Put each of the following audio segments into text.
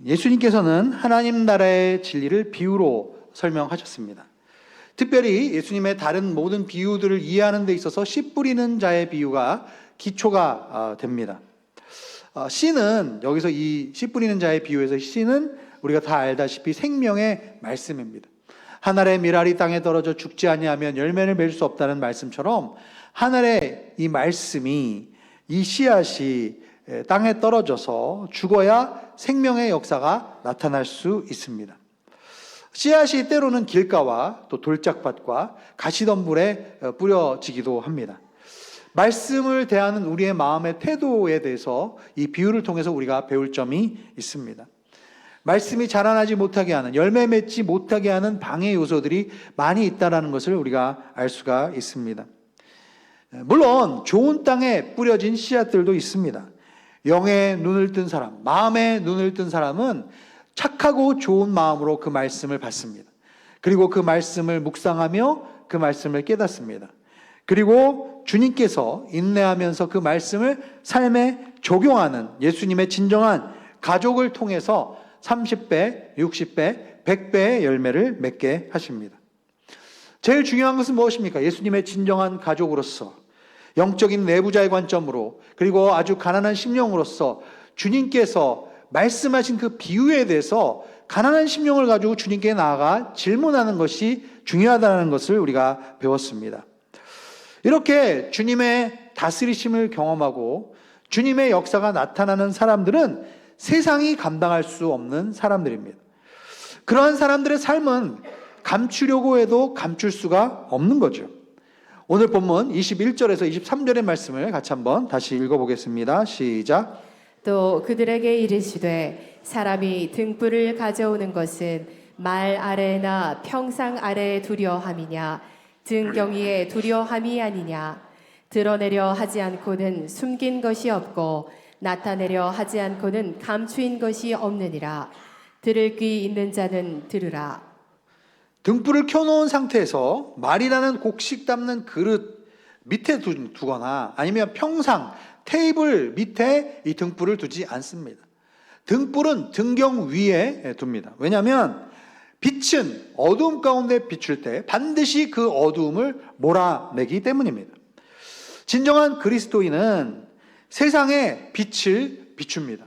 예수님께서는 하나님 나라의 진리를 비유로 설명하셨습니다. 특별히 예수님의 다른 모든 비유들을 이해하는 데 있어서 씨 뿌리는 자의 비유가 기초가 됩니다. 씨는 여기서 이 씨 뿌리는 자의 비유에서 씨는 우리가 다 알다시피 생명의 말씀입니다. 하늘의 밀알이 땅에 떨어져 죽지 아니하면 열매를 맺을 수 없다는 말씀처럼 하늘의 이 말씀이 이 씨앗이 땅에 떨어져서 죽어야 생명의 역사가 나타날 수 있습니다. 씨앗이 때로는 길가와 또 돌짝밭과 가시덤불에 뿌려지기도 합니다. 말씀을 대하는 우리의 마음의 태도에 대해서 이 비유를 통해서 우리가 배울 점이 있습니다. 말씀이 자라나지 못하게 하는, 열매 맺지 못하게 하는 방해 요소들이 많이 있다는 것을 우리가 알 수가 있습니다. 물론 좋은 땅에 뿌려진 씨앗들도 있습니다. 영의 눈을 뜬 사람, 마음의 눈을 뜬 사람은 착하고 좋은 마음으로 그 말씀을 받습니다. 그리고 그 말씀을 묵상하며 그 말씀을 깨닫습니다. 그리고 주님께서 인내하면서 그 말씀을 삶에 적용하는 예수님의 진정한 가족을 통해서 30배, 60배, 100배의 열매를 맺게 하십니다. 제일 중요한 것은 무엇입니까? 예수님의 진정한 가족으로서, 영적인 내부자의 관점으로, 그리고 아주 가난한 심령으로서 주님께서 말씀하신 그 비유에 대해서 가난한 심령을 가지고 주님께 나아가 질문하는 것이 중요하다는 것을 우리가 배웠습니다. 이렇게 주님의 다스리심을 경험하고 주님의 역사가 나타나는 사람들은 세상이 감당할 수 없는 사람들입니다. 그러한 사람들의 삶은 감추려고 해도 감출 수가 없는 거죠. 오늘 본문 21절에서 23절의 말씀을 같이 한번 다시 읽어보겠습니다. 시작. 또 그들에게 이르시되 사람이 등불을 가져오는 것은 말 아래나 평상 아래에 두려함이냐 등경위에 두려함이 아니냐. 드러내려 하지 않고는 숨긴 것이 없고 나타내려 하지 않고는 감추인 것이 없느니라. 들을 귀 있는 자는 들으라. 등불을 켜놓은 상태에서 말이라는 곡식 담는 그릇 밑에 두거나 아니면 평상, 테이블 밑에 이 등불을 두지 않습니다. 등불은 등경 위에 둡니다. 왜냐하면 빛은 어두움 가운데 비출 때 반드시 그 어두움을 몰아내기 때문입니다. 진정한 그리스도인은 세상에 빛을 비춥니다.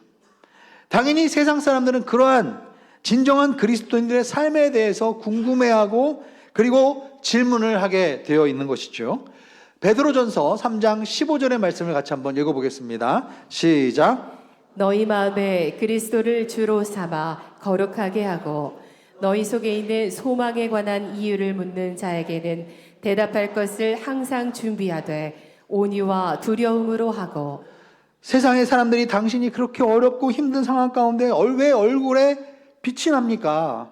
당연히 세상 사람들은 그러한 진정한 그리스도인들의 삶에 대해서 궁금해하고 그리고 질문을 하게 되어 있는 것이죠. 베드로전서 3장 15절의 말씀을 같이 한번 읽어보겠습니다. 시작. 너희 마음에 그리스도를 주로 삼아 거룩하게 하고 너희 속에 있는 소망에 관한 이유를 묻는 자에게는 대답할 것을 항상 준비하되 온유와 두려움으로 하고. 세상의 사람들이 당신이 그렇게 어렵고 힘든 상황 가운데 왜 얼굴에 빛이 납니까?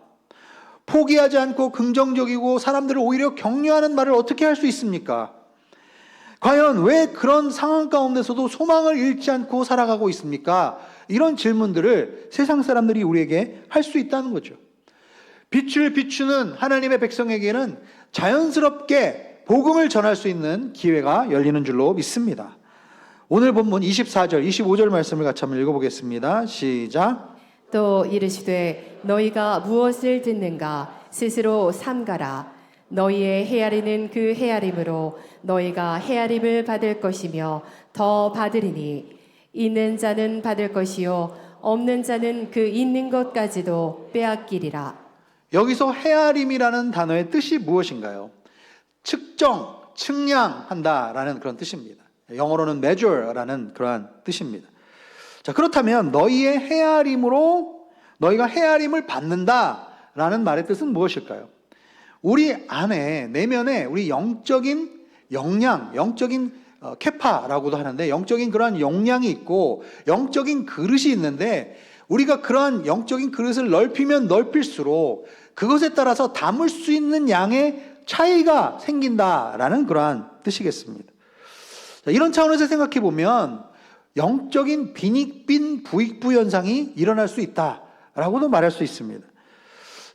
포기하지 않고 긍정적이고 사람들을 오히려 격려하는 말을 어떻게 할 수 있습니까? 과연 왜 그런 상황 가운데서도 소망을 잃지 않고 살아가고 있습니까? 이런 질문들을 세상 사람들이 우리에게 할 수 있다는 거죠. 빛을 비추는 하나님의 백성에게는 자연스럽게 복음을 전할 수 있는 기회가 열리는 줄로 믿습니다. 오늘 본문 24절, 25절 말씀을 같이 한번 읽어보겠습니다. 시작. 또 이르시되 너희가 무엇을 듣는가 스스로 삼가라. 너희의 헤아리는 그 헤아림으로 너희가 헤아림을 받을 것이며 더 받으리니 있는 자는 받을 것이요 없는 자는 그 있는 것까지도 빼앗기리라. 여기서 헤아림이라는 단어의 뜻이 무엇인가요? 측정, 측량한다라는 그런 뜻입니다. 영어로는 measure라는 그러한 뜻입니다. 자, 그렇다면 너희의 헤아림으로 너희가 헤아림을 받는다라는 말의 뜻은 무엇일까요? 우리 안에 내면에 우리 영적인 역량, 영적인 캐파라고도 하는데 영적인 그러한 역량이 있고 영적인 그릇이 있는데 우리가 그러한 영적인 그릇을 넓히면 넓힐수록 그것에 따라서 담을 수 있는 양의 차이가 생긴다라는 그러한 뜻이겠습니다. 자, 이런 차원에서 생각해 보면 영적인 빈익빈 부익부 현상이 일어날 수 있다라고도 말할 수 있습니다.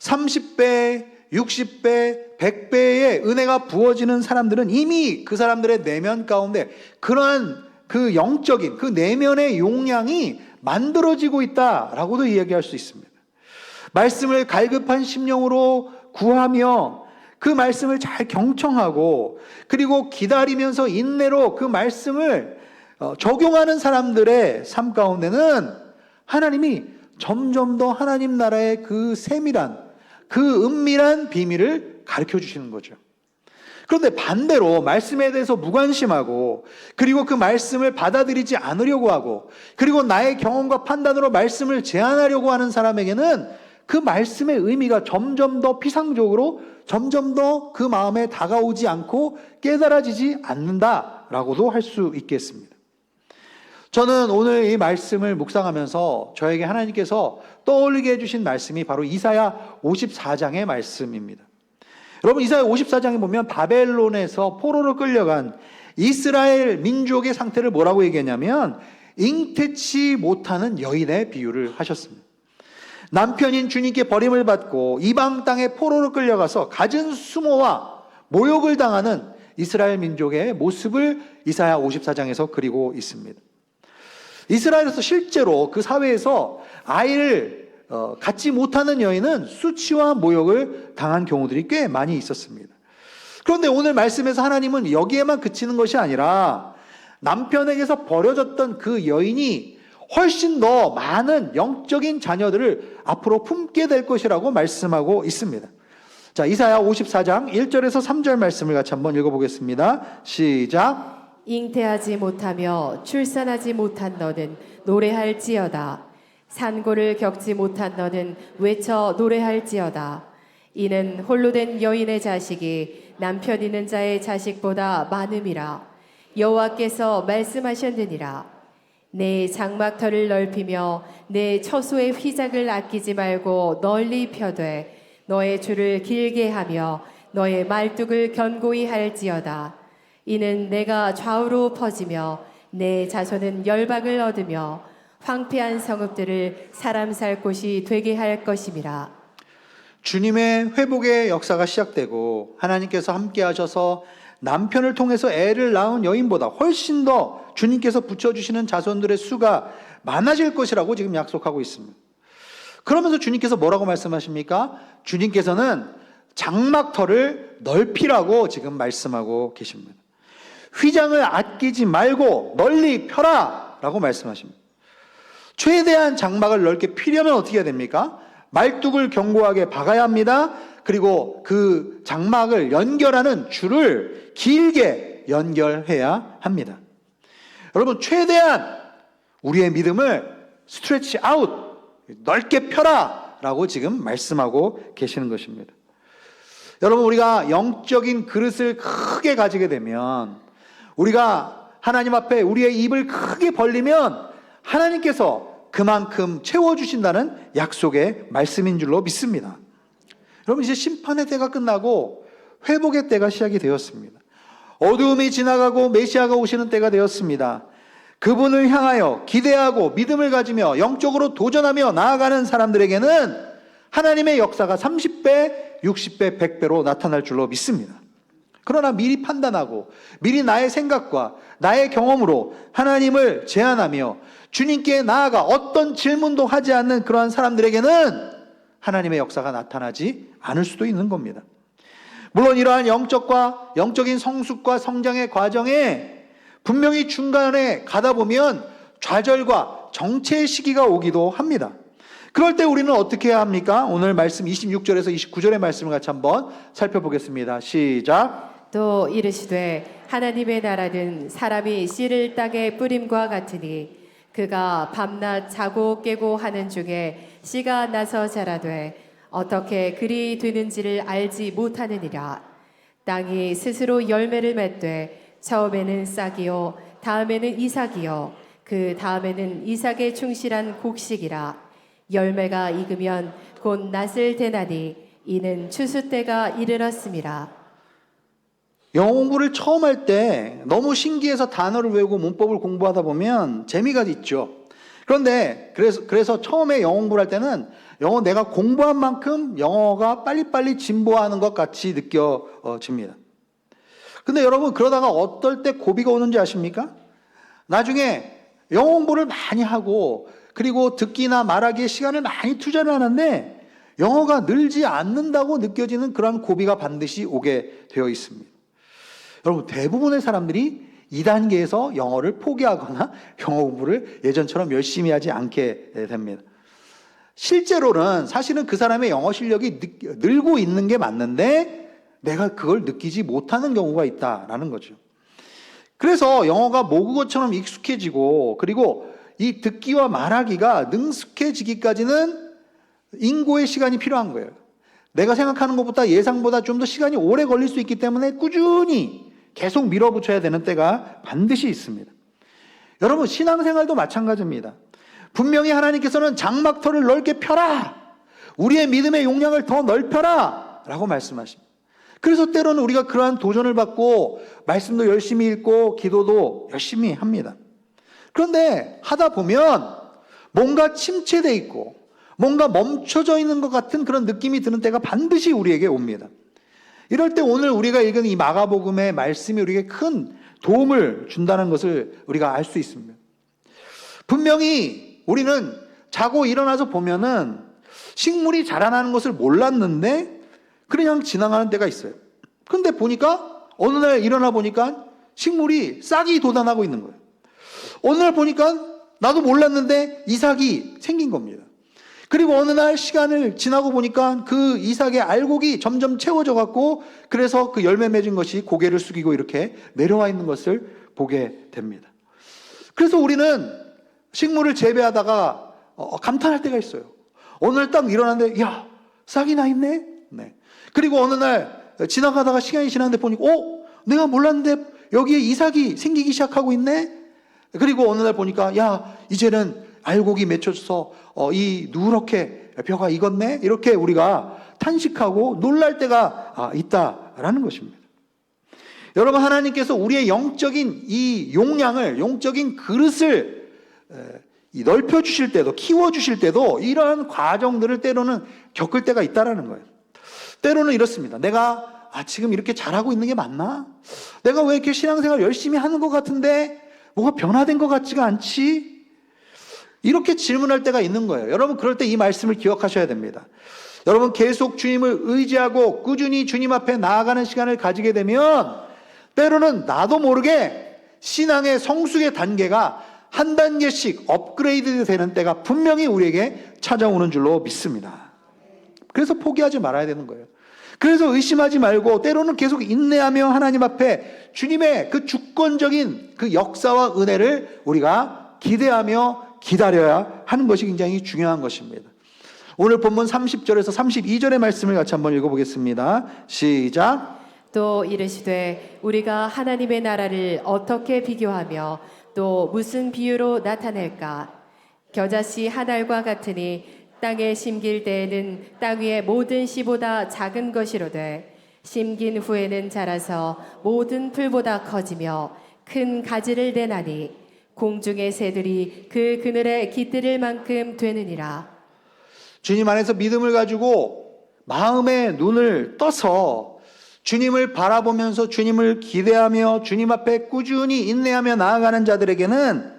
30배, 60배, 100배의 은혜가 부어지는 사람들은 이미 그 사람들의 내면 가운데 그러한 그 영적인 그 내면의 용량이 만들어지고 있다라고도 이야기할 수 있습니다. 말씀을 갈급한 심령으로 구하며 그 말씀을 잘 경청하고 그리고 기다리면서 인내로 그 말씀을 적용하는 사람들의 삶 가운데는 하나님이 점점 더 하나님 나라의 그 세밀한, 그 은밀한 비밀을 가르쳐 주시는 거죠. 그런데 반대로 말씀에 대해서 무관심하고 그리고 그 말씀을 받아들이지 않으려고 하고 그리고 나의 경험과 판단으로 말씀을 제한하려고 하는 사람에게는 그 말씀의 의미가 점점 더 피상적으로 점점 더 그 마음에 다가오지 않고 깨달아지지 않는다라고도 할 수 있겠습니다. 저는 오늘 이 말씀을 묵상하면서 저에게 하나님께서 떠올리게 해주신 말씀이 바로 이사야 54장의 말씀입니다. 여러분, 이사야 54장에 보면 바벨론에서 포로로 끌려간 이스라엘 민족의 상태를 뭐라고 얘기했냐면 잉태치 못하는 여인의 비유를 하셨습니다. 남편인 주님께 버림을 받고 이방 땅에 포로로 끌려가서 갖은 수모와 모욕을 당하는 이스라엘 민족의 모습을 이사야 54장에서 그리고 있습니다. 이스라엘에서 실제로 그 사회에서 아이를 갖지 못하는 여인은 수치와 모욕을 당한 경우들이 꽤 많이 있었습니다. 그런데 오늘 말씀에서 하나님은 여기에만 그치는 것이 아니라 남편에게서 버려졌던 그 여인이 훨씬 더 많은 영적인 자녀들을 앞으로 품게 될 것이라고 말씀하고 있습니다. 자, 이사야 54장 1절에서 3절 말씀을 같이 한번 읽어보겠습니다. 시작. 잉태하지 못하며 출산하지 못한 너는 노래할지어다. 산고를 겪지 못한 너는 외쳐 노래할지어다. 이는 홀로 된 여인의 자식이 남편 있는 자의 자식보다 많음이라. 여호와께서 말씀하셨느니라. 내 장막터를 넓히며 내 처소의 휘장을 아끼지 말고 널리 펴되 너의 줄을 길게 하며 너의 말뚝을 견고히 할지어다. 이는 내가 좌우로 퍼지며 내 자손은 열방을 얻으며 황폐한 성읍들을 사람 살 곳이 되게 할 것임이라. 주님의 회복의 역사가 시작되고 하나님께서 함께 하셔서 남편을 통해서 애를 낳은 여인보다 훨씬 더 주님께서 붙여주시는 자손들의 수가 많아질 것이라고 지금 약속하고 있습니다. 그러면서 주님께서 뭐라고 말씀하십니까? 주님께서는 장막터를 넓히라고 지금 말씀하고 계십니다. 휘장을 아끼지 말고 널리 펴라 라고 말씀하십니다. 최대한 장막을 넓게 피려면 어떻게 해야 됩니까? 말뚝을 견고하게 박아야 합니다. 그리고 그 장막을 연결하는 줄을 길게 연결해야 합니다. 여러분, 최대한 우리의 믿음을 스트레치 아웃, 넓게 펴라 라고 지금 말씀하고 계시는 것입니다. 여러분, 우리가 영적인 그릇을 크게 가지게 되면 우리가 하나님 앞에 우리의 입을 크게 벌리면 하나님께서 그만큼 채워주신다는 약속의 말씀인 줄로 믿습니다. 여러분, 이제 심판의 때가 끝나고 회복의 때가 시작이 되었습니다. 어두움이 지나가고 메시아가 오시는 때가 되었습니다. 그분을 향하여 기대하고 믿음을 가지며 영적으로 도전하며 나아가는 사람들에게는 하나님의 역사가 30배, 60배, 100배로 나타날 줄로 믿습니다. 그러나 미리 판단하고 미리 나의 생각과 나의 경험으로 하나님을 제한하며 주님께 나아가 어떤 질문도 하지 않는 그러한 사람들에게는 하나님의 역사가 나타나지 않을 수도 있는 겁니다. 물론 이러한 영적인 성숙과 성장의 과정에 분명히 중간에 가다 보면 좌절과 정체의 시기가 오기도 합니다. 그럴 때 우리는 어떻게 해야 합니까? 오늘 말씀 26절에서 29절의 말씀을 같이 한번 살펴보겠습니다. 시작. 또 이르시되 하나님의 나라는 사람이 씨를 땅에 뿌림과 같으니 그가 밤낮 자고 깨고 하는 중에 씨가 나서 자라되 어떻게 그리 되는지를 알지 못하느니라. 땅이 스스로 열매를 맺되 처음에는 싹이요 다음에는 이삭이요 그 다음에는 이삭의 충실한 곡식이라. 열매가 익으면 곧 낫을 대나니 이는 추수 때가 이르렀음이라. 영어 공부를 처음 할 때 너무 신기해서 단어를 외우고 문법을 공부하다 보면 재미가 있죠. 그런데 그래서 처음에 영어 공부를 할 때는 영어 내가 공부한 만큼 영어가 빨리빨리 진보하는 것 같이 느껴집니다. 근데 여러분, 그러다가 어떨 때 고비가 오는지 아십니까? 나중에 영어 공부를 많이 하고 그리고 듣기나 말하기에 시간을 많이 투자를 하는데 영어가 늘지 않는다고 느껴지는 그런 고비가 반드시 오게 되어 있습니다. 여러분, 대부분의 사람들이 2단계에서 영어를 포기하거나 영어 공부를 예전처럼 열심히 하지 않게 됩니다. 실제로는 사실은 그 사람의 영어 실력이 늘고 있는 게 맞는데 내가 그걸 느끼지 못하는 경우가 있다라는 거죠. 그래서 영어가 모국어처럼 익숙해지고 그리고 이 듣기와 말하기가 능숙해지기까지는 인고의 시간이 필요한 거예요. 내가 생각하는 것보다 예상보다 좀 더 시간이 오래 걸릴 수 있기 때문에 꾸준히 계속 밀어붙여야 되는 때가 반드시 있습니다. 여러분, 신앙생활도 마찬가지입니다. 분명히 하나님께서는 장막터를 넓게 펴라, 우리의 믿음의 용량을 더 넓혀라 라고 말씀하십니다. 그래서 때로는 우리가 그러한 도전을 받고 말씀도 열심히 읽고 기도도 열심히 합니다. 그런데 하다 보면 뭔가 침체되어 있고 뭔가 멈춰져 있는 것 같은 그런 느낌이 드는 때가 반드시 우리에게 옵니다. 이럴 때 오늘 우리가 읽은 이 마가복음의 말씀이 우리에게 큰 도움을 준다는 것을 우리가 알 수 있습니다. 분명히 우리는 자고 일어나서 보면은 식물이 자라나는 것을 몰랐는데 그냥 지나가는 때가 있어요. 그런데 보니까 어느 날 일어나 보니까 식물이 싹이 돋아나고 있는 거예요. 어느 날 보니까 나도 몰랐는데 이삭이 생긴 겁니다. 그리고 어느 날 시간을 지나고 보니까 그 이삭의 알곡이 점점 채워져 갖고 그래서 그 열매 맺은 것이 고개를 숙이고 이렇게 내려와 있는 것을 보게 됩니다. 그래서 우리는 식물을 재배하다가 감탄할 때가 있어요. 어느 날 딱 일어났는데 야, 싹이 나 있네. 네. 그리고 어느 날 지나가다가 시간이 지났는데 보니까 내가 몰랐는데 여기에 이삭이 생기기 시작하고 있네. 그리고 어느 날 보니까 야, 이제는 알곡이 맺혀서 이 누렇게 벼가 익었네. 이렇게 우리가 탄식하고 놀랄 때가 있다라는 것입니다. 여러분, 하나님께서 우리의 영적인 이 용량을, 영적인 그릇을 넓혀 주실 때도, 키워 주실 때도 이러한 과정들을 때로는 겪을 때가 있다라는 거예요. 때로는 이렇습니다. 내가 지금 이렇게 잘하고 있는 게 맞나? 내가 왜 이렇게 신앙생활 열심히 하는 것 같은데 뭐가 변화된 것 같지가 않지? 이렇게 질문할 때가 있는 거예요. 여러분, 그럴 때 이 말씀을 기억하셔야 됩니다. 여러분, 계속 주님을 의지하고 꾸준히 주님 앞에 나아가는 시간을 가지게 되면 때로는 나도 모르게 신앙의 성숙의 단계가 한 단계씩 업그레이드 되는 때가 분명히 우리에게 찾아오는 줄로 믿습니다. 그래서 포기하지 말아야 되는 거예요. 그래서 의심하지 말고 때로는 계속 인내하며 하나님 앞에 주님의 그 주권적인 그 역사와 은혜를 우리가 기대하며 기다려야 하는 것이 굉장히 중요한 것입니다. 오늘 본문 30절에서 32절의 말씀을 같이 한번 읽어보겠습니다. 시작. 또 이르시되 우리가 하나님의 나라를 어떻게 비교하며 또 무슨 비유로 나타낼까? 겨자씨 한 알과 같으니 땅에 심길 때에는 땅 위의 모든 씨보다 작은 것이로되 심긴 후에는 자라서 모든 풀보다 커지며 큰 가지를 내나니 공중의 새들이 그 그늘에 깃들일 만큼 되느니라. 주님 안에서 믿음을 가지고 마음의 눈을 떠서 주님을 바라보면서 주님을 기대하며 주님 앞에 꾸준히 인내하며 나아가는 자들에게는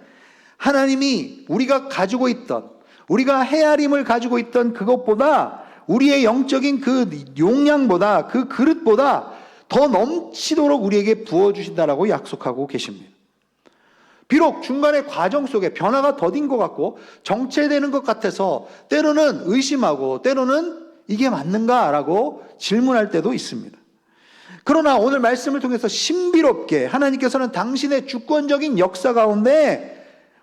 하나님이 우리가 가지고 있던, 우리가 헤아림을 가지고 있던 그것보다 우리의 영적인 그 용량보다, 그 그릇보다 더 넘치도록 우리에게 부어주신다라고 약속하고 계십니다. 비록 중간의 과정 속에 변화가 더딘 것 같고 정체되는 것 같아서 때로는 의심하고 때로는 이게 맞는가라고 질문할 때도 있습니다. 그러나 오늘 말씀을 통해서 신비롭게 하나님께서는 당신의 주권적인 역사 가운데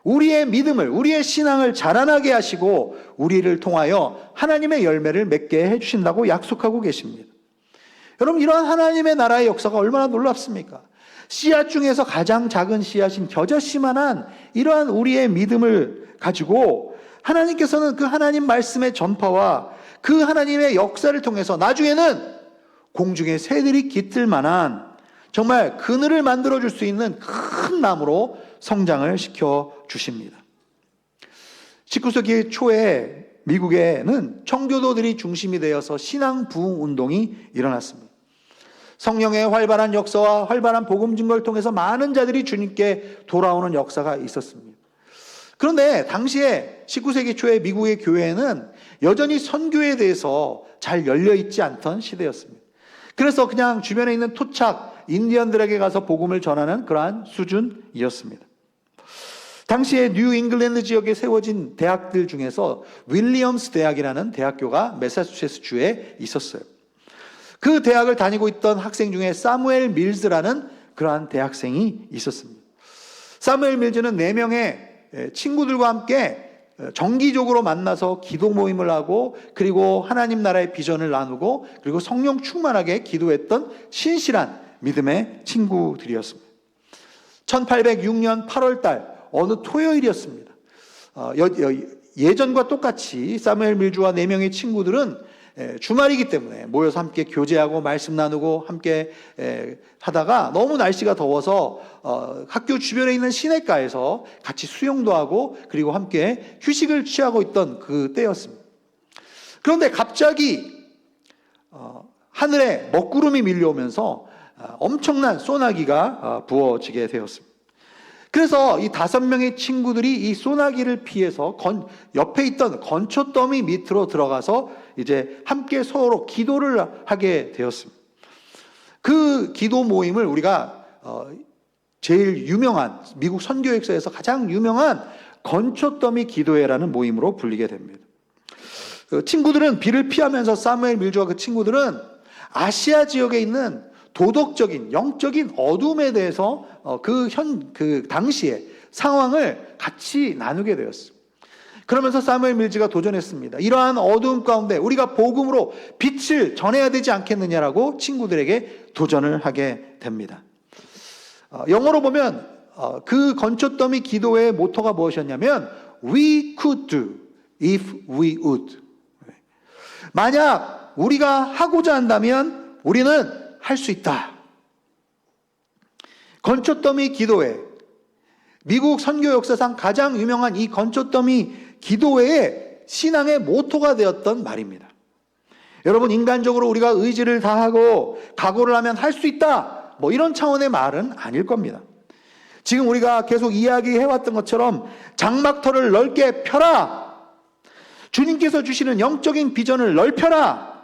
우리의 믿음을, 우리의 신앙을 자라나게 하시고 우리를 통하여 하나님의 열매를 맺게 해주신다고 약속하고 계십니다. 여러분, 이러한 하나님의 나라의 역사가 얼마나 놀랍습니까? 씨앗 중에서 가장 작은 씨앗인 겨자씨만한 이러한 우리의 믿음을 가지고 하나님께서는 그 하나님 말씀의 전파와 그 하나님의 역사를 통해서 나중에는 공중의 새들이 깃들 만한 정말 그늘을 만들어줄 수 있는 큰 나무로 성장을 시켜주십니다. 19세기 초에 미국에는 청교도들이 중심이 되어서 신앙 부흥 운동이 일어났습니다. 성령의 활발한 역사와 활발한 복음 증거를 통해서 많은 자들이 주님께 돌아오는 역사가 있었습니다. 그런데 당시에 19세기 초에 미국의 교회는 여전히 선교에 대해서 잘 열려있지 않던 시대였습니다. 그래서 그냥 주변에 있는 토착 인디언들에게 가서 복음을 전하는 그러한 수준이었습니다. 당시에 뉴 잉글랜드 지역에 세워진 대학들 중에서 윌리엄스 대학이라는 대학교가 매사추세츠 주에 있었어요. 그 대학을 다니고 있던 학생 중에 사무엘 밀즈라는 그러한 대학생이 있었습니다. 사무엘 밀즈는 4명의 친구들과 함께 정기적으로 만나서 기도 모임을 하고 그리고 하나님 나라의 비전을 나누고 그리고 성령 충만하게 기도했던 신실한 믿음의 친구들이었습니다. 1806년 8월 달 어느 토요일이었습니다. 예전과 똑같이 사무엘 밀즈와 4명의 친구들은 주말이기 때문에 모여서 함께 교제하고 말씀 나누고 함께 하다가 너무 날씨가 더워서 학교 주변에 있는 시내가에서 같이 수영도 하고 그리고 함께 휴식을 취하고 있던 그 때였습니다. 그런데 갑자기 하늘에 먹구름이 밀려오면서 엄청난 소나기가 부어지게 되었습니다. 그래서 이 5명의 친구들이 이 소나기를 피해서 옆에 있던 건초더미 밑으로 들어가서 이제 함께 서로 기도를 하게 되었습니다. 그 기도 모임을 우리가 제일 유명한 미국 선교 역사에서 가장 유명한 건초더미 기도회라는 모임으로 불리게 됩니다. 그 친구들은 비를 피하면서 사무엘 밀즈와 그 친구들은 아시아 지역에 있는 도덕적인 영적인 어둠에 대해서 그 당시의 상황을 같이 나누게 되었습니다. 그러면서 사무엘 밀즈가 도전했습니다. 이러한 어두움 가운데 우리가 복음으로 빛을 전해야 되지 않겠느냐라고 친구들에게 도전을 하게 됩니다. 영어로 보면 그 건초더미 기도회의 모토가 무엇이었냐면 We could do if we would. 만약 우리가 하고자 한다면 우리는 할 수 있다. 건초더미 기도회, 미국 선교 역사상 가장 유명한 이 건초더미 기도회의 신앙의 모토가 되었던 말입니다. 여러분, 인간적으로 우리가 의지를 다하고 각오를 하면 할 수 있다, 뭐 이런 차원의 말은 아닐 겁니다. 지금 우리가 계속 이야기해왔던 것처럼 장막터를 넓게 펴라, 주님께서 주시는 영적인 비전을 넓혀라,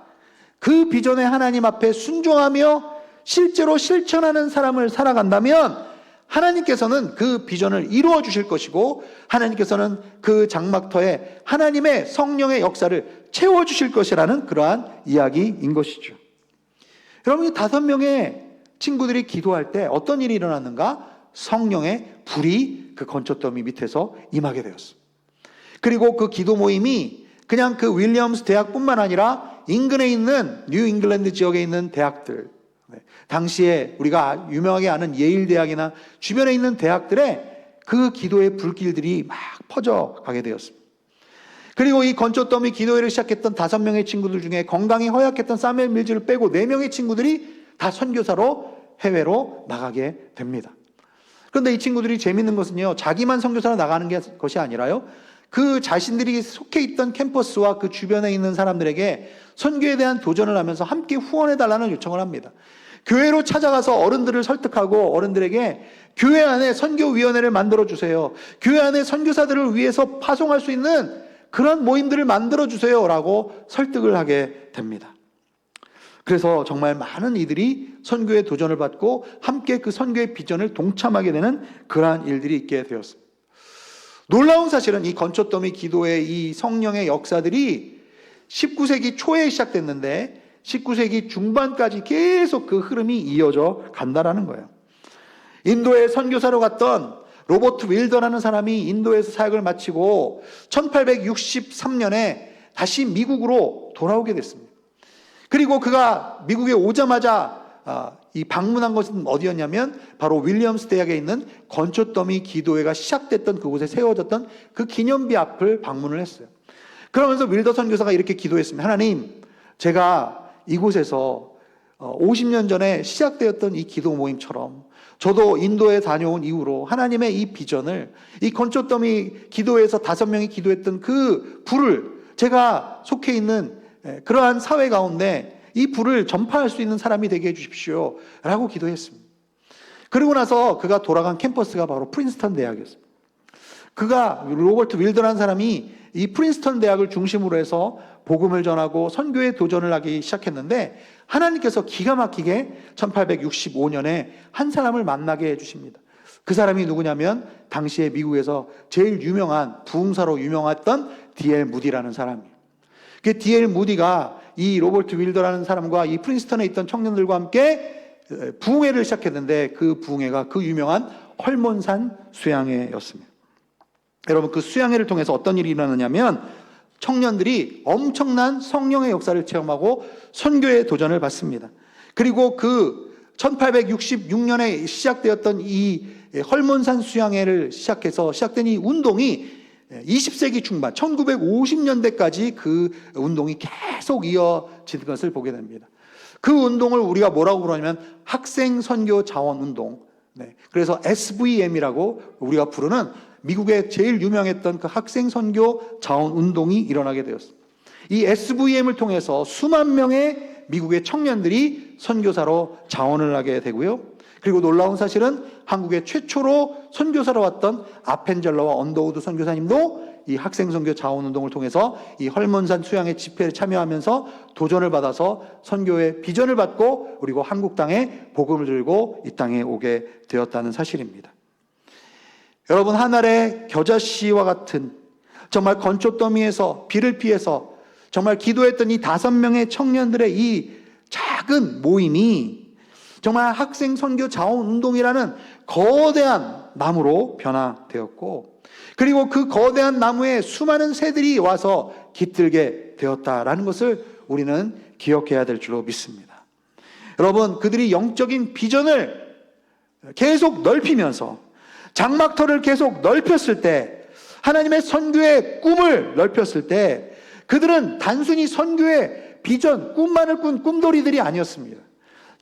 그 비전에 하나님 앞에 순종하며 실제로 실천하는 사람을 살아간다면 하나님께서는 그 비전을 이루어 주실 것이고 하나님께서는 그 장막터에 하나님의 성령의 역사를 채워 주실 것이라는 그러한 이야기인 것이죠. 여러분, 이 5명의 친구들이 기도할 때 어떤 일이 일어났는가? 성령의 불이 그 건초더미 밑에서 임하게 되었습니다. 그리고 그 기도 모임이 그냥 그 윌리엄스 대학뿐만 아니라 인근에 있는 뉴 잉글랜드 지역에 있는 대학들, 당시에 우리가 유명하게 아는 예일 대학이나 주변에 있는 대학들에 그 기도의 불길들이 막 퍼져가게 되었습니다. 그리고 이 건초더미 기도회를 시작했던 5명의 친구들 중에 건강이 허약했던 사무엘 밀즈를 빼고 4명의 친구들이 다 선교사로 해외로 나가게 됩니다. 그런데 이 친구들이 재밌는 것은요, 자기만 선교사로 나가는 것이 아니라요, 그 자신들이 속해 있던 캠퍼스와 그 주변에 있는 사람들에게 선교에 대한 도전을 하면서 함께 후원해달라는 요청을 합니다. 교회로 찾아가서 어른들을 설득하고 어른들에게 교회 안에 선교위원회를 만들어주세요. 교회 안에 선교사들을 위해서 파송할 수 있는 그런 모임들을 만들어주세요 라고 설득을 하게 됩니다. 그래서 정말 많은 이들이 선교에 도전을 받고 함께 그 선교의 비전을 동참하게 되는 그러한 일들이 있게 되었습니다. 놀라운 사실은 이 건초더미 기도의 이 성령의 역사들이 19세기 초에 시작됐는데 19세기 중반까지 계속 그 흐름이 이어져 간다라는 거예요. 인도에 선교사로 갔던 로버트 윌더라는 사람이 인도에서 사역을 마치고 1863년에 다시 미국으로 돌아오게 됐습니다. 그리고 그가 미국에 오자마자 이 방문한 것은 어디였냐면 바로 윌리엄스 대학에 있는 건초더미 기도회가 시작됐던 그곳에 세워졌던 그 기념비 앞을 방문을 했어요. 그러면서 윌더 선교사가 이렇게 기도했습니다. 하나님, 제가 이곳에서 50년 전에 시작되었던 이 기도 모임처럼 저도 인도에 다녀온 이후로 하나님의 이 비전을 이 건초더미 기도회에서 5명이 기도했던 그 불을 제가 속해 있는 그러한 사회 가운데 이 불을 전파할 수 있는 사람이 되게 해주십시오 라고 기도했습니다. 그리고 나서 그가 돌아간 캠퍼스가 바로 프린스턴 대학이었습니다. 그가 로버트 윌더라는 사람이 이 프린스턴 대학을 중심으로 해서 복음을 전하고 선교에 도전을 하기 시작했는데 하나님께서 기가 막히게 1865년에 한 사람을 만나게 해주십니다. 그 사람이 누구냐면 당시에 미국에서 제일 유명한 부흥사로 유명했던 D.L. 무디라는 사람이에요. 그 D.L. 무디가 이 로버트 윌더라는 사람과 이 프린스턴에 있던 청년들과 함께 부흥회를 시작했는데 그 부흥회가 그 유명한 헐몬산 수양회였습니다. 여러분, 그 수양회를 통해서 어떤 일이 일어나냐면 청년들이 엄청난 성령의 역사를 체험하고 선교에 도전을 받습니다. 그리고 그 1866년에 시작되었던 이 헐몬산 수양회를 시작해서 시작된 이 운동이 20세기 중반 1950년대까지 그 운동이 계속 이어지는 것을 보게 됩니다. 그 운동을 우리가 뭐라고 부르냐면 학생 선교 자원 운동. 그래서 SVM이라고 우리가 부르는 미국의 제일 유명했던 그 학생 선교 자원 운동이 일어나게 되었습니다. 이 SVM을 통해서 수만 명의 미국의 청년들이 선교사로 자원을 하게 되고요. 그리고 놀라운 사실은 한국의 최초로 선교사로 왔던 아펜젤러와 언더우드 선교사님도 이 학생 선교 자원 운동을 통해서 이 헐몬산 수양회 집회에 참여하면서 도전을 받아서 선교의 비전을 받고 그리고 한국 땅에 복음을 들고 이 땅에 오게 되었다는 사실입니다. 여러분, 하늘의 겨자씨와 같은 정말 건초더미에서 비를 피해서 정말 기도했던 이 5명의 청년들의 이 작은 모임이 정말 학생 선교 자원 운동이라는 거대한 나무로 변화되었고, 그리고 그 거대한 나무에 수많은 새들이 와서 깃들게 되었다라는 것을 우리는 기억해야 될 줄로 믿습니다. 여러분, 그들이 영적인 비전을 계속 넓히면서 장막터를 계속 넓혔을 때, 하나님의 선교의 꿈을 넓혔을 때 그들은 단순히 선교의 비전, 꿈만을 꾼 꿈돌이들이 아니었습니다.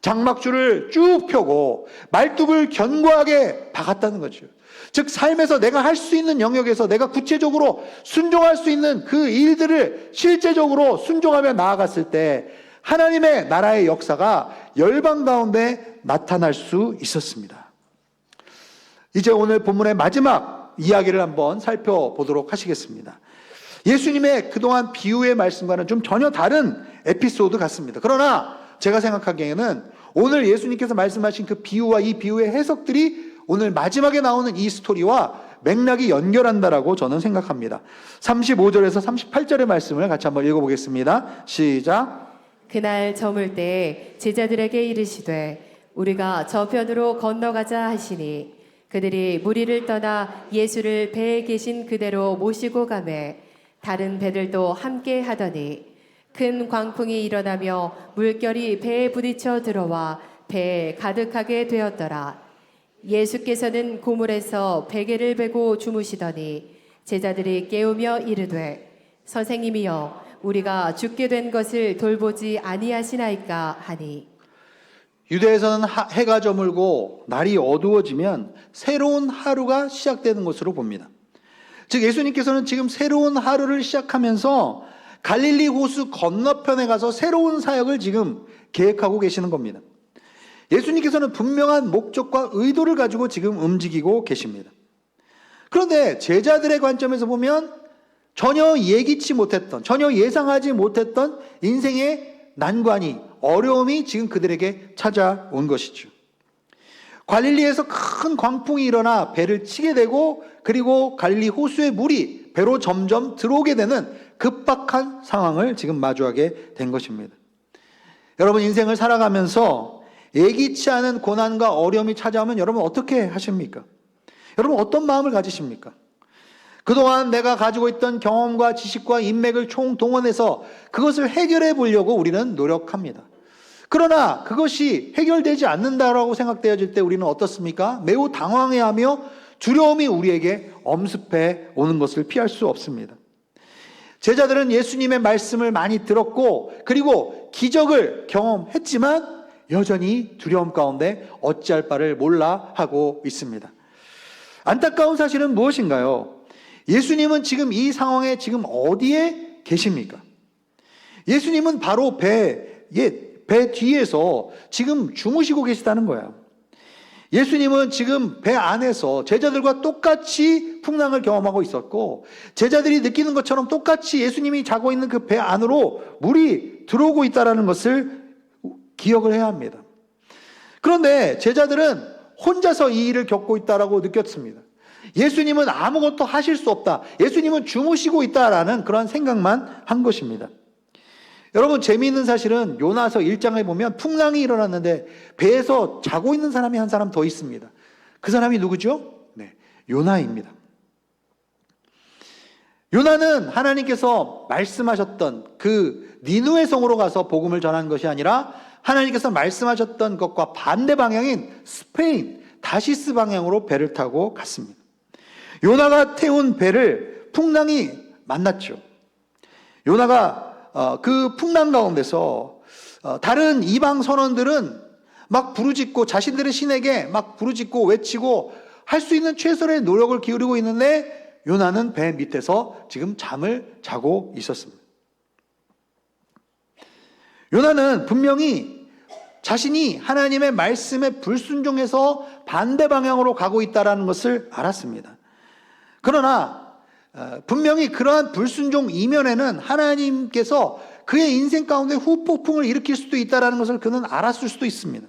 장막줄을 쭉 펴고 말뚝을 견고하게 박았다는 거죠. 즉, 삶에서 내가 할 수 있는 영역에서 내가 구체적으로 순종할 수 있는 그 일들을 실제적으로 순종하며 나아갔을 때 하나님의 나라의 역사가 열방 가운데 나타날 수 있었습니다. 이제 오늘 본문의 마지막 이야기를 한번 살펴보도록 하시겠습니다. 예수님의 그동안 비유의 말씀과는 좀 전혀 다른 에피소드 같습니다. 그러나 제가 생각하기에는 오늘 예수님께서 말씀하신 그 비유와 이 비유의 해석들이 오늘 마지막에 나오는 이 스토리와 맥락이 연결한다라고 저는 생각합니다. 35절에서 38절의 말씀을 같이 한번 읽어보겠습니다. 시작. 그날 저물 때에 제자들에게 이르시되 우리가 저편으로 건너가자 하시니 그들이 무리를 떠나 예수를 배에 계신 그대로 모시고 가매 다른 배들도 함께 하더니 큰 광풍이 일어나며 물결이 배에 부딪혀 들어와 배에 가득하게 되었더라. 예수께서는 고물에서 베개를 베고 주무시더니 제자들이 깨우며 이르되 선생님이여 우리가 죽게 된 것을 돌보지 아니하시나이까 하니, 유대에서는 해가 저물고 날이 어두워지면 새로운 하루가 시작되는 것으로 봅니다. 즉, 예수님께서는 지금 새로운 하루를 시작하면서 갈릴리 호수 건너편에 가서 새로운 사역을 지금 계획하고 계시는 겁니다. 예수님께서는 분명한 목적과 의도를 가지고 지금 움직이고 계십니다. 그런데 제자들의 관점에서 보면 전혀 예기치 못했던, 전혀 예상하지 못했던 인생의 난관이, 어려움이 지금 그들에게 찾아온 것이죠. 갈릴리에서 큰 광풍이 일어나 배를 치게 되고, 그리고 갈릴리 호수의 물이 배로 점점 들어오게 되는 급박한 상황을 지금 마주하게 된 것입니다. 여러분, 인생을 살아가면서 예기치 않은 고난과 어려움이 찾아오면 여러분 어떻게 하십니까? 여러분 어떤 마음을 가지십니까? 그동안 내가 가지고 있던 경험과 지식과 인맥을 총동원해서 그것을 해결해 보려고 우리는 노력합니다. 그러나 그것이 해결되지 않는다라고 생각되어질 때 우리는 어떻습니까? 매우 당황해하며 두려움이 우리에게 엄습해 오는 것을 피할 수 없습니다. 제자들은 예수님의 말씀을 많이 들었고 그리고 기적을 경험했지만 여전히 두려움 가운데 어찌할 바를 몰라 하고 있습니다. 안타까운 사실은 무엇인가요? 예수님은 지금 이 상황에 지금 어디에 계십니까? 예수님은 바로 배 뒤에서 지금 주무시고 계시다는 거예요. 예수님은 지금 배 안에서 제자들과 똑같이 풍랑을 경험하고 있었고, 제자들이 느끼는 것처럼 똑같이 예수님이 자고 있는 그 배 안으로 물이 들어오고 있다는 것을 기억을 해야 합니다. 그런데 제자들은 혼자서 이 일을 겪고 있다고 느꼈습니다. 예수님은 아무것도 하실 수 없다, 예수님은 주무시고 있다라는 그런 생각만 한 것입니다. 여러분, 재미있는 사실은 요나서 1장에 보면 풍랑이 일어났는데 배에서 자고 있는 사람이 한 사람 더 있습니다. 그 사람이 누구죠? 네, 요나입니다. 요나는 하나님께서 말씀하셨던 그 니누의 성으로 가서 복음을 전한 것이 아니라 하나님께서 말씀하셨던 것과 반대 방향인 스페인, 다시스 방향으로 배를 타고 갔습니다. 요나가 태운 배를 풍랑이 만났죠. 요나가 그 풍랑 가운데서 다른 이방 선원들은 막 부르짖고 자신들의 신에게 막 부르짖고 외치고 할 수 있는 최선의 노력을 기울이고 있는데 요나는 배 밑에서 지금 잠을 자고 있었습니다. 요나는 분명히 자신이 하나님의 말씀에 불순종해서 반대 방향으로 가고 있다는 것을 알았습니다. 그러나 분명히 그러한 불순종 이면에는 하나님께서 그의 인생 가운데 후폭풍을 일으킬 수도 있다는 것을 그는 알았을 수도 있습니다.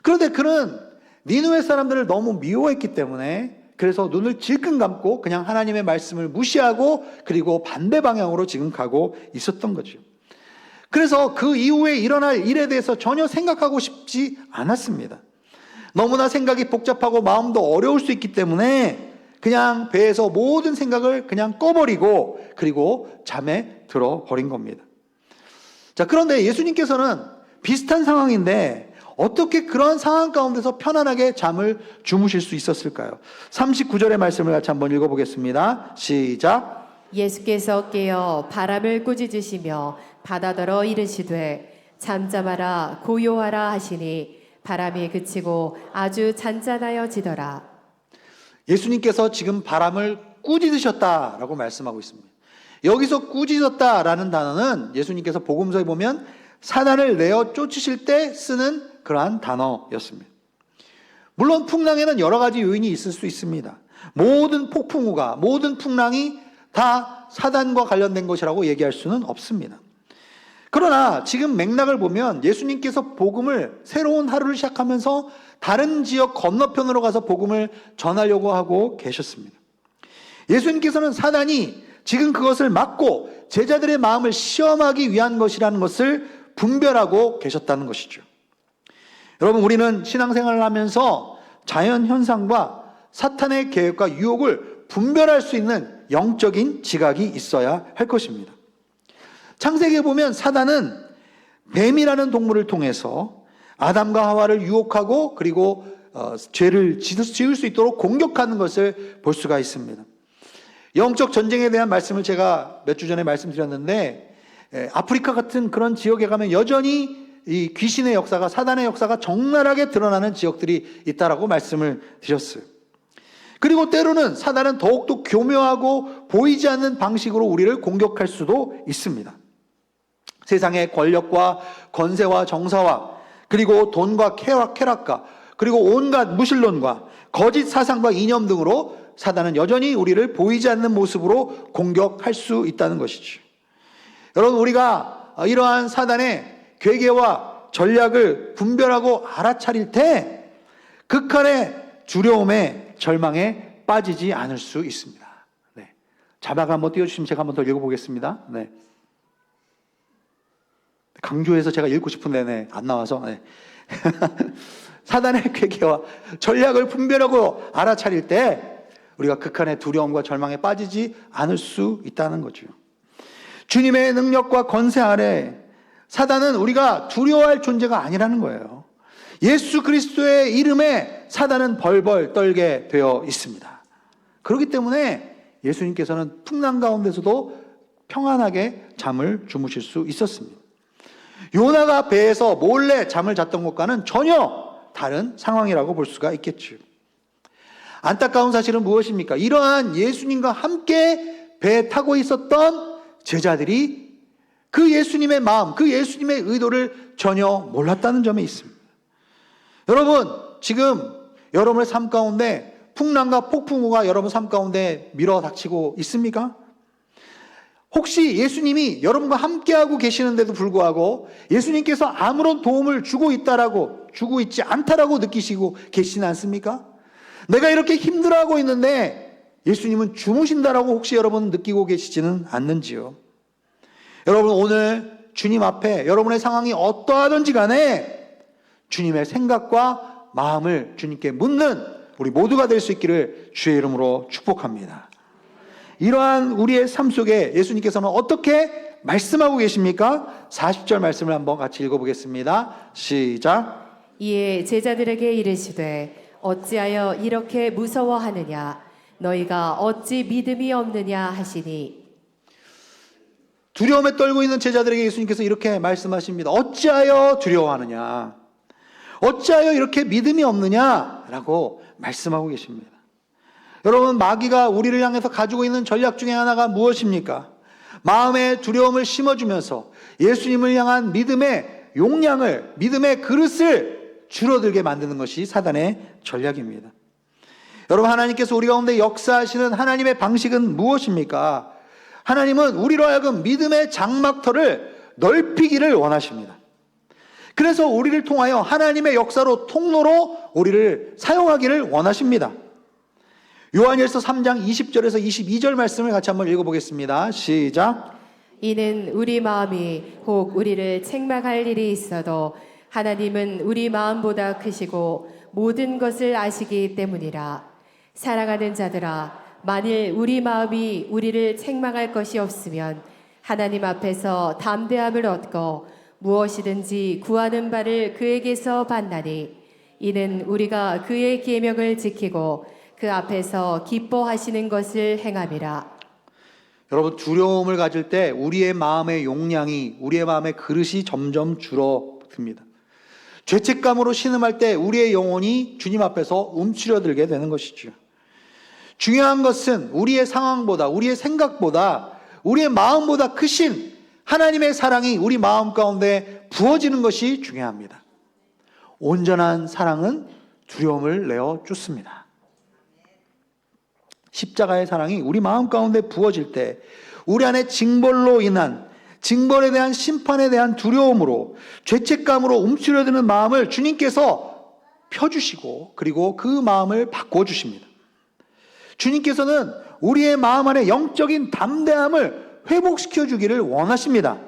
그런데 그는 니느웨 사람들을 너무 미워했기 때문에 그래서 눈을 질끈 감고 그냥 하나님의 말씀을 무시하고 그리고 반대 방향으로 지금 가고 있었던 거죠. 그래서 그 이후에 일어날 일에 대해서 전혀 생각하고 싶지 않았습니다. 너무나 생각이 복잡하고 마음도 어려울 수 있기 때문에 그냥 배에서 모든 생각을 그냥 꺼버리고 그리고 잠에 들어버린 겁니다. 자, 그런데 예수님께서는 비슷한 상황인데 어떻게 그런 상황 가운데서 편안하게 잠을 주무실 수 있었을까요? 39절의 말씀을 같이 한번 읽어보겠습니다. 시작. 예수께서 깨어 바람을 꾸짖으시며 바다더러 이르시되 잠잠하라 고요하라 하시니 바람이 그치고 아주 잔잔하여지더라. 예수님께서 지금 바람을 꾸짖으셨다라고 말씀하고 있습니다. 여기서 꾸짖었다라는 단어는 예수님께서 복음서에 보면 사단을 내어 쫓으실 때 쓰는 그러한 단어였습니다. 물론 풍랑에는 여러 가지 요인이 있을 수 있습니다. 모든 폭풍우가, 모든 풍랑이 다 사단과 관련된 것이라고 얘기할 수는 없습니다. 그러나 지금 맥락을 보면 예수님께서 복음을 새로운 하루를 시작하면서 다른 지역 건너편으로 가서 복음을 전하려고 하고 계셨습니다. 예수님께서는 사단이 지금 그것을 막고 제자들의 마음을 시험하기 위한 것이라는 것을 분별하고 계셨다는 것이죠. 여러분, 우리는 신앙생활을 하면서 자연 현상과 사탄의 계획과 유혹을 분별할 수 있는 영적인 지각이 있어야 할 것입니다. 창세기에 보면 사단은 뱀이라는 동물을 통해서 아담과 하와를 유혹하고 그리고 죄를 지을 수 있도록 공격하는 것을 볼 수가 있습니다. 영적 전쟁에 대한 말씀을 제가 몇 주 전에 말씀드렸는데 아프리카 같은 그런 지역에 가면 여전히 이 귀신의 역사가, 사단의 역사가 적나라하게 드러나는 지역들이 있다라고 말씀을 드렸어요. 그리고 때로는 사단은 더욱더 교묘하고 보이지 않는 방식으로 우리를 공격할 수도 있습니다. 세상의 권력과 권세와 정사와 그리고 돈과 쾌락과 그리고 온갖 무신론과 거짓 사상과 이념 등으로 사단은 여전히 우리를 보이지 않는 모습으로 공격할 수 있다는 것이죠. 여러분, 우리가 이러한 사단의 괴계와 전략을 분별하고 알아차릴 때 극한의 두려움에 절망에 빠지지 않을 수 있습니다. 네. 자막 한번 띄워주시면 제가 한번 더 읽어보겠습니다. 네. 강조해서 제가 읽고 싶은데 안 나와서. 네. 사단의 괴계와 전략을 분별하고 알아차릴 때 우리가 극한의 두려움과 절망에 빠지지 않을 수 있다는 거죠. 주님의 능력과 권세 아래 사단은 우리가 두려워할 존재가 아니라는 거예요. 예수 그리스도의 이름에 사단은 벌벌 떨게 되어 있습니다. 그렇기 때문에 예수님께서는 풍랑 가운데서도 평안하게 잠을 주무실 수 있었습니다. 요나가 배에서 몰래 잠을 잤던 것과는 전혀 다른 상황이라고 볼 수가 있겠죠. 안타까운 사실은 무엇입니까? 이러한 예수님과 함께 배에 타고 있었던 제자들이 그 예수님의 마음, 그 예수님의 의도를 전혀 몰랐다는 점에 있습니다. 여러분, 지금 여러분의 삶 가운데 풍랑과 폭풍우가 여러분 삶 가운데 밀어닥치고 있습니까? 혹시 예수님이 여러분과 함께하고 계시는데도 불구하고 예수님께서 아무런 도움을 주고 있지 않다라고 느끼시고 계시지 않습니까? 내가 이렇게 힘들어하고 있는데 예수님은 주무신다라고 혹시 여러분 느끼고 계시지는 않는지요? 여러분, 오늘 주님 앞에 여러분의 상황이 어떠하든지 간에 주님의 생각과 마음을 주님께 묻는 우리 모두가 될 수 있기를 주의 이름으로 축복합니다. 이러한 우리의 삶 속에 예수님께서는 어떻게 말씀하고 계십니까? 40절 말씀을 한번 같이 읽어보겠습니다. 시작. 이에 제자들에게 이르시되 어찌하여 이렇게 무서워하느냐 너희가 어찌 믿음이 없느냐 하시니. 두려움에 떨고 있는 제자들에게 예수님께서 이렇게 말씀하십니다. 어찌하여 두려워하느냐? 어찌하여 이렇게 믿음이 없느냐? 라고 말씀하고 계십니다. 여러분, 마귀가 우리를 향해서 가지고 있는 전략 중에 하나가 무엇입니까? 마음에 두려움을 심어주면서 예수님을 향한 믿음의 용량을, 믿음의 그릇을 줄어들게 만드는 것이 사단의 전략입니다. 여러분, 하나님께서 우리 가운데 역사하시는 하나님의 방식은 무엇입니까? 하나님은 우리로 하여금 믿음의 장막터를 넓히기를 원하십니다. 그래서 우리를 통하여 하나님의 역사로 통로로 우리를 사용하기를 원하십니다. 요한일서 3장 20절에서 22절 말씀을 같이 한번 읽어보겠습니다. 시작. 이는 우리 마음이 혹 우리를 책망할 일이 있어도 하나님은 우리 마음보다 크시고 모든 것을 아시기 때문이라. 사랑하는 자들아, 만일 우리 마음이 우리를 책망할 것이 없으면 하나님 앞에서 담대함을 얻고 무엇이든지 구하는 바를 그에게서 받나니 이는 우리가 그의 계명을 지키고 그 앞에서 기뻐하시는 것을 행함이라. 여러분, 두려움을 가질 때 우리의 마음의 용량이, 우리의 마음의 그릇이 점점 줄어듭니다. 죄책감으로 신음할 때 우리의 영혼이 주님 앞에서 움츠려들게 되는 것이죠. 중요한 것은 우리의 상황보다, 우리의 생각보다, 우리의 마음보다 크신 하나님의 사랑이 우리 마음 가운데 부어지는 것이 중요합니다. 온전한 사랑은 두려움을 내어 쫓습니다. 십자가의 사랑이 우리 마음 가운데 부어질 때 우리 안에 징벌에 대한 심판에 대한 두려움으로 죄책감으로 움츠려드는 마음을 주님께서 펴주시고 그리고 그 마음을 바꿔주십니다. 주님께서는 우리의 마음 안에 영적인 담대함을 회복시켜 주기를 원하십니다.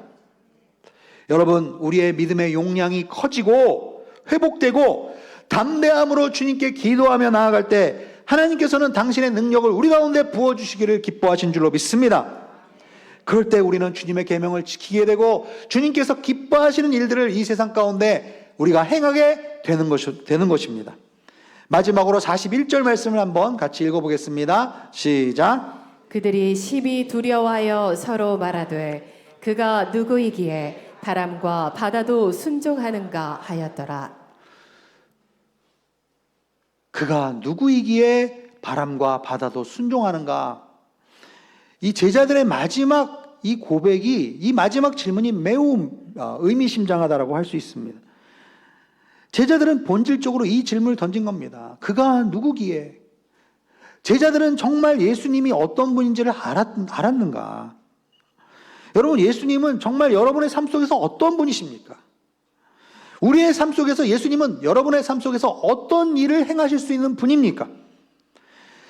여러분, 우리의 믿음의 용량이 커지고 회복되고 담대함으로 주님께 기도하며 나아갈 때 하나님께서는 당신의 능력을 우리 가운데 부어주시기를 기뻐하신 줄로 믿습니다. 그럴 때 우리는 주님의 계명을 지키게 되고 주님께서 기뻐하시는 일들을 이 세상 가운데 우리가 행하게 되는 것입니다. 마지막으로 41절 말씀을 한번 같이 읽어보겠습니다. 시작. 그들이 심히 두려워하여 서로 말하되 그가 누구이기에 바람과 바다도 순종하는가 하였더라. 그가 누구이기에 바람과 바다도 순종하는가? 이 제자들의 마지막 이 고백이, 이 마지막 질문이 매우 의미심장하다라고 할 수 있습니다. 제자들은 본질적으로 이 질문을 던진 겁니다. 그가 누구기에? 제자들은 정말 예수님이 어떤 분인지를 알았는가? 여러분, 예수님은 정말 여러분의 삶 속에서 어떤 분이십니까? 우리의 삶 속에서 예수님은 여러분의 삶 속에서 어떤 일을 행하실 수 있는 분입니까?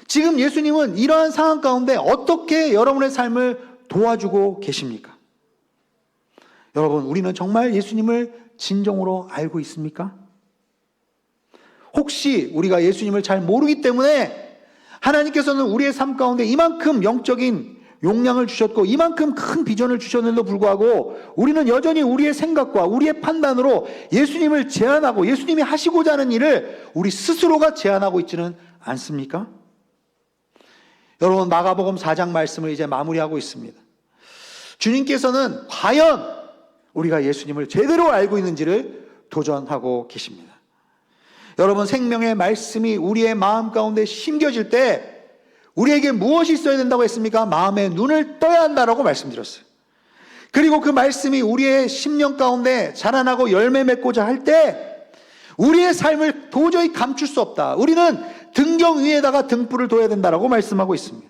지금 예수님은 이러한 상황 가운데 어떻게 여러분의 삶을 도와주고 계십니까? 여러분, 우리는 정말 예수님을 진정으로 알고 있습니까? 혹시 우리가 예수님을 잘 모르기 때문에 하나님께서는 우리의 삶 가운데 이만큼 영적인 용량을 주셨고 이만큼 큰 비전을 주셨는데도 불구하고 우리는 여전히 우리의 생각과 우리의 판단으로 예수님을 제한하고 예수님이 하시고자 하는 일을 우리 스스로가 제한하고 있지는 않습니까? 여러분, 마가복음 4장 말씀을 이제 마무리하고 있습니다. 주님께서는 과연 우리가 예수님을 제대로 알고 있는지를 도전하고 계십니다. 여러분, 생명의 말씀이 우리의 마음 가운데 심겨질 때 우리에게 무엇이 있어야 된다고 했습니까? 마음의 눈을 떠야 한다라고 말씀드렸어요. 그리고 그 말씀이 우리의 심령 가운데 자라나고 열매 맺고자 할 때 우리의 삶을 도저히 감출 수 없다. 우리는 등경 위에다가 등불을 둬야 된다라고 말씀하고 있습니다.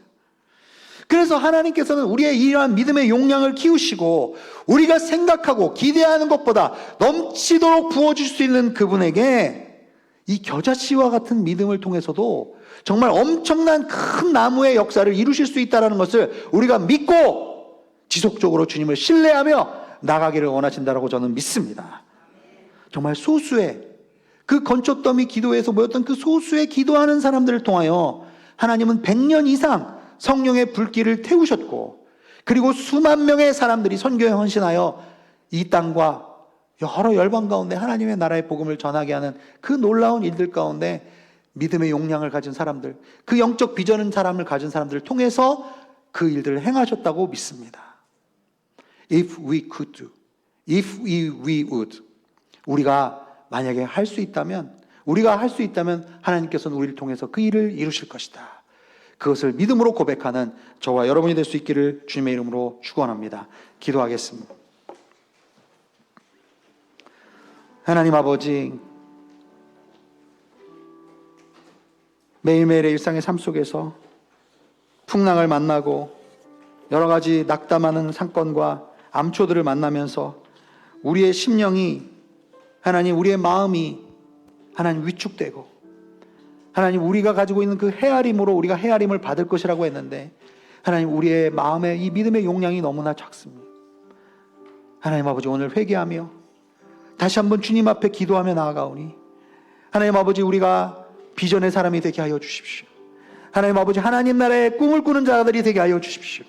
그래서 하나님께서는 우리의 이러한 믿음의 용량을 키우시고 우리가 생각하고 기대하는 것보다 넘치도록 부어줄 수 있는 그분에게 이 겨자씨와 같은 믿음을 통해서도 정말 엄청난 큰 나무의 역사를 이루실 수 있다는 것을 우리가 믿고 지속적으로 주님을 신뢰하며 나가기를 원하신다고 저는 믿습니다. 정말 소수의 그 건초더미 기도에서 모였던 그 소수의 기도하는 사람들을 통하여 하나님은 100년 이상 성령의 불길을 태우셨고, 그리고 수만 명의 사람들이 선교에 헌신하여 이 땅과 여러 열방 가운데 하나님의 나라의 복음을 전하게 하는 그 놀라운 일들 가운데 믿음의 용량을 가진 사람들, 그 영적 비전은 사람을 가진 사람들을 통해서 그 일들을 행하셨다고 믿습니다. If we could do, if we would, 우리가 만약에 할 수 있다면, 우리가 할 수 있다면 하나님께서는 우리를 통해서 그 일을 이루실 것이다. 그것을 믿음으로 고백하는 저와 여러분이 될 수 있기를 주님의 이름으로 축원합니다. 기도하겠습니다. 하나님 아버지, 매일매일의 일상의 삶 속에서 풍랑을 만나고 여러 가지 낙담하는 사건과 암초들을 만나면서 우리의 심령이, 하나님 우리의 마음이 하나님 위축되고, 하나님 우리가 가지고 있는 그 헤아림으로 우리가 헤아림을 받을 것이라고 했는데, 하나님 우리의 마음의 이 믿음의 용량이 너무나 작습니다. 하나님 아버지, 오늘 회개하며 다시 한번 주님 앞에 기도하며 나아가오니 하나님 아버지, 우리가 비전의 사람이 되게 하여 주십시오. 하나님 아버지, 하나님 나라의 꿈을 꾸는 자들이 되게 하여 주십시오.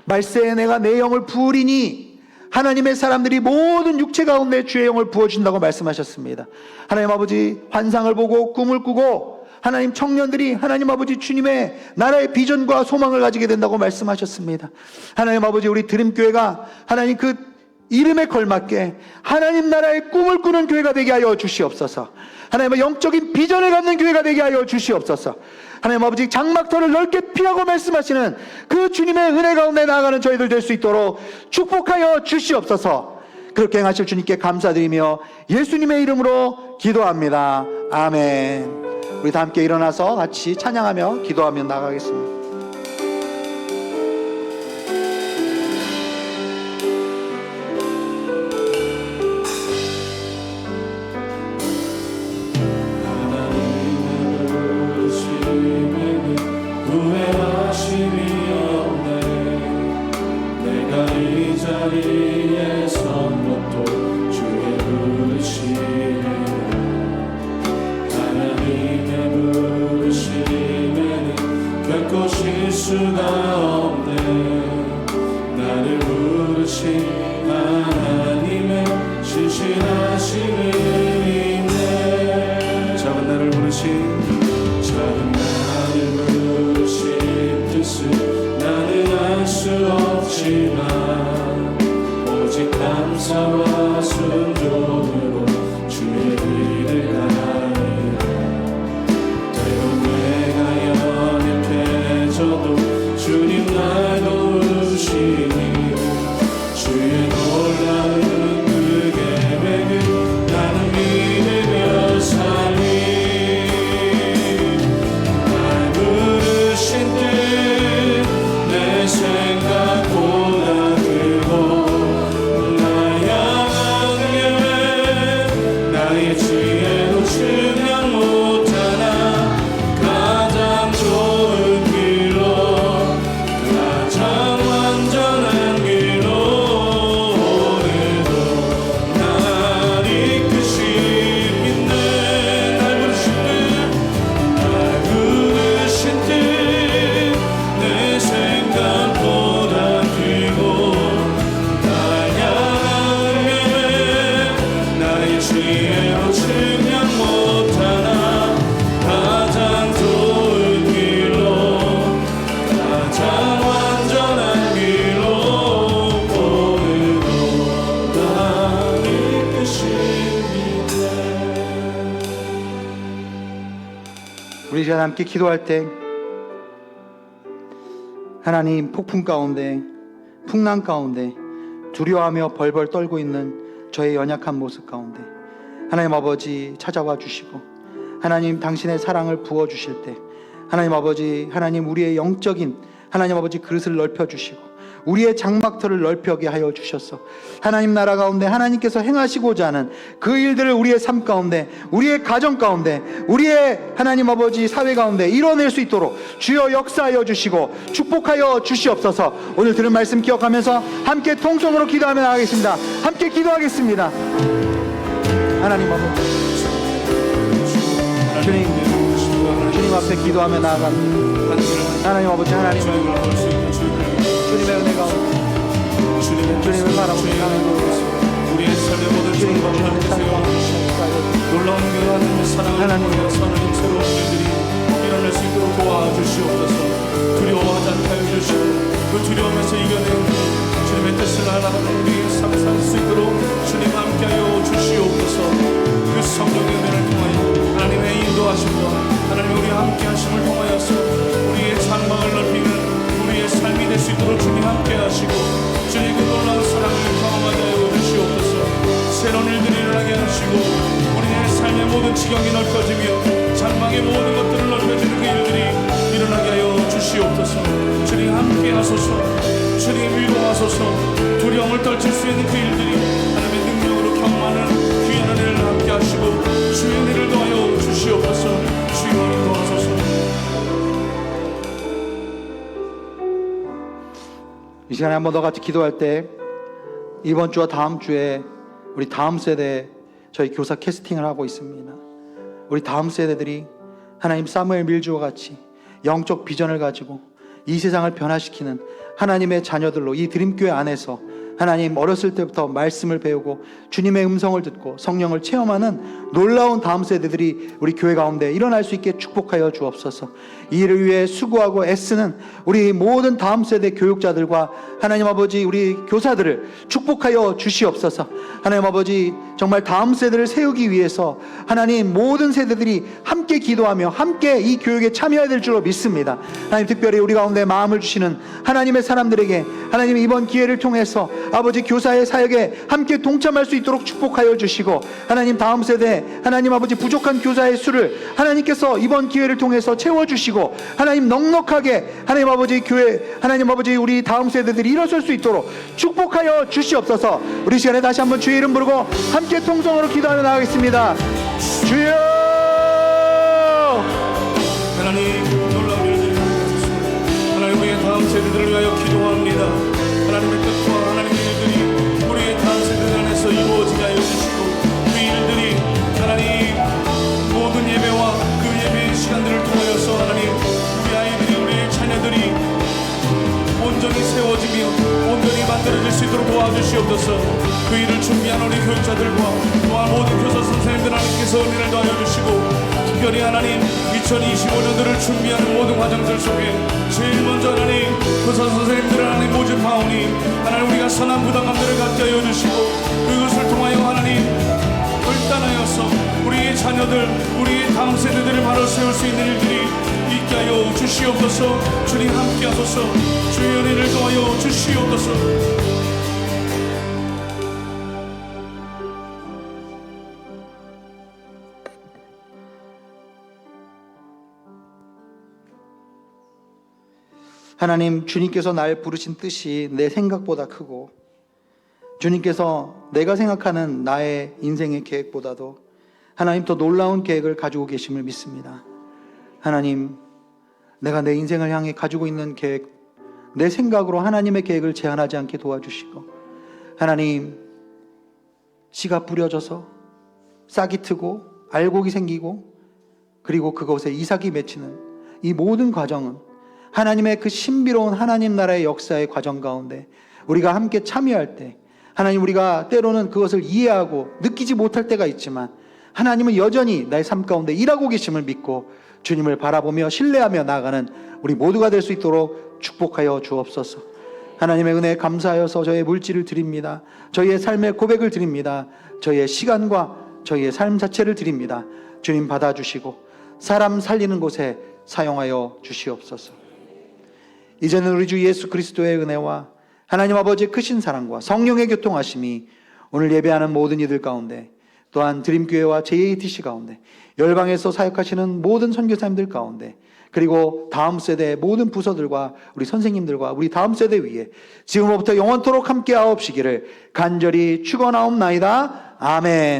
말세에 내가 내 영을 부으리니 하나님의 사람들이 모든 육체 가운데 주의 영을 부어준다고 말씀하셨습니다. 하나님 아버지, 환상을 보고 꿈을 꾸고 하나님 청년들이 하나님 아버지 주님의 나라의 비전과 소망을 가지게 된다고 말씀하셨습니다. 하나님 아버지, 우리 드림교회가 하나님 그 이름에 걸맞게 하나님 나라의 꿈을 꾸는 교회가 되게 하여 주시옵소서. 하나님의 영적인 비전을 갖는 교회가 되게 하여 주시옵소서. 하나님 아버지, 장막터를 넓게 피하고 말씀하시는 그 주님의 은혜 가운데 나아가는 저희들 될 수 있도록 축복하여 주시옵소서. 그렇게 행하실 주님께 감사드리며 예수님의 이름으로 기도합니다. 아멘. 우리 다 함께 일어나서 같이 찬양하며 기도하며 나가겠습니다. 우리 시간 함께 기도할 때 하나님, 폭풍 가운데, 풍랑 가운데 두려워하며 벌벌 떨고 있는 저의 연약한 모습 가운데 하나님 아버지 찾아와 주시고 하나님 당신의 사랑을 부어 주실 때 하나님 아버지, 하나님 우리의 영적인 하나님 아버지 그릇을 넓혀 주시고 우리의 장막터를 넓혀게 하여 주셔서 하나님 나라 가운데 하나님께서 행하시고자 하는 그 일들을 우리의 삶 가운데, 우리의 가정 가운데, 우리의 하나님 아버지 사회 가운데 이뤄낼 수 있도록 주여 역사하여 주시고 축복하여 주시옵소서. 오늘 들은 말씀 기억하면서 함께 통성으로 기도하며 나가겠습니다. 함께 기도하겠습니다. 하나님 아버지, 주님 앞에 기도하며 나아갑니다. 하나님 아버지, 하나님 주님의 은혜가 주님을 바라보며 우리의 삶의 모든 주님과 함께하세요. 놀라운 교회와 사랑을 하나님 새로운 일들이 일어날 수 있도록 도와주시옵소서. 두려워하지 않게 하여 주시고 그 두려움에서 이겨내는 주님의 뜻을 알아가는 우리 삶 살 수 있도록 주님 함께하여 주시옵소서. 그 성령의 은혜를 통하여 하나님의 인도하심과 하나님 우리 함께하심을 통하여서 우리의 장막을 넓히는 우리의 삶이 될 수 있도록 주님 함께 하시고 주님 그 놀라운 사랑을 경험하게 하여 주시옵소서. 새로운 일들이 일어나게 하시고 우리의 삶의 모든 지경이 넓혀지며 장막의 모든 것들을 넓혀주는 그 일들이 일어나게 하여 주시옵소서. 주님 함께 하소서. 주님 위로하소서. 두려움을 떨칠 수 있는 그 일들이 하나님의 능력으로 경험하는 귀한 은혜를 함께 하시고 주의 은혜를 더하여 주시옵소서. 주여 인도하소서. 이 시간에 한번 더 같이 기도할 때 이번 주와 다음 주에 우리 다음 세대 저희 교사 캐스팅을 하고 있습니다. 우리 다음 세대들이 하나님 사무엘 밀주와 같이 영적 비전을 가지고 이 세상을 변화시키는 하나님의 자녀들로 이 드림교회 안에서 하나님 어렸을 때부터 말씀을 배우고 주님의 음성을 듣고 성령을 체험하는 놀라운 다음 세대들이 우리 교회 가운데 일어날 수 있게 축복하여 주옵소서. 이 일을 위해 수고하고 애쓰는 우리 모든 다음 세대 교육자들과 하나님 아버지 우리 교사들을 축복하여 주시옵소서. 하나님 아버지 정말 다음 세대를 세우기 위해서 하나님 모든 세대들이 함께 기도하며 함께 이 교육에 참여해야 될 줄로 믿습니다. 하나님 특별히 우리 가운데 마음을 주시는 하나님의 사람들에게 하나님 이번 기회를 통해서 아버지 교사의 사역에 함께 동참할 수 있도록 축복하여 주시고 하나님 다음 세대 하나님 아버지 부족한 교사의 수를 하나님께서 이번 기회를 통해서 채워주시고 하나님 넉넉하게 하나님 아버지 교회 하나님 아버지 우리 다음 세대들이 일어설 수 있도록 축복하여 주시옵소서. 우리 시간에 다시 한번 주의 이름 부르고 함께 통성으로 기도하며 나가겠습니다. 주여 하나님 놀라운 일들이 일어나소서. 하나님 우리의 다음 세대들을 위하여 기도합니다. 하나님의 뜻과 하나님의 일들이 우리의 다음 세대들 안에서 이루어지게 하여 주시고 그 일들이 하나님 모든 예배와 그 예배의 시간들을 통하여서 하나님 우리 아이들이 우리의 자녀들이 온전히 세워지며 온전히 만들어질 수 있도록 도와주시옵소서. 그 일을 준비한 우리 교육자들과 또한 모든 교사 선생님들 하나님께서 은혜를 더하여 주시고 특별히 하나님 2025년도를 준비하는 모든 과정들 속에 제일 먼저 하나님 교사 선생님들을 하나님 모집하오니 하나님 우리가 선한 부담감들을 갖게 하여 주시고 그것을 통하여 하나님 결단하여서 우리의 자녀들 우리의 다음 세대들을 바로 세울 수 있는 일들이 있게 하여 주시옵소서. 주님 함께 하소서. 주의 은혜를 더하여 주시옵소서. 하나님 주님께서 날 부르신 뜻이 내 생각보다 크고 주님께서 내가 생각하는 나의 인생의 계획보다도 하나님 더 놀라운 계획을 가지고 계심을 믿습니다. 하나님 내가 내 인생을 향해 가지고 있는 계획 내 생각으로 하나님의 계획을 제한하지 않게 도와주시고 하나님 씨가 뿌려져서 싹이 트고 알곡이 생기고 그리고 그것에 이삭이 맺히는 이 모든 과정은 하나님의 그 신비로운 하나님 나라의 역사의 과정 가운데 우리가 함께 참여할 때 하나님 우리가 때로는 그것을 이해하고 느끼지 못할 때가 있지만 하나님은 여전히 나의 삶 가운데 일하고 계심을 믿고 주님을 바라보며 신뢰하며 나아가는 우리 모두가 될 수 있도록 축복하여 주옵소서. 하나님의 은혜에 감사하여서 저의 물질을 드립니다. 저희의 삶의 고백을 드립니다. 저희의 시간과 저희의 삶 자체를 드립니다. 주님 받아주시고 사람 살리는 곳에 사용하여 주시옵소서. 이제는 우리 주 예수 그리스도의 은혜와 하나님 아버지의 크신 사랑과 성령의 교통하심이 오늘 예배하는 모든 이들 가운데 또 또한 드림교회와 JATC 가운데 열방에서 사역하시는 모든 선교사님들 가운데 그리고 다음 세대 모든 부서들과 우리 선생님들과 우리 다음 세대 위에 지금부터 영원토록 함께하옵시기를 간절히 축원하옵나이다. 아멘.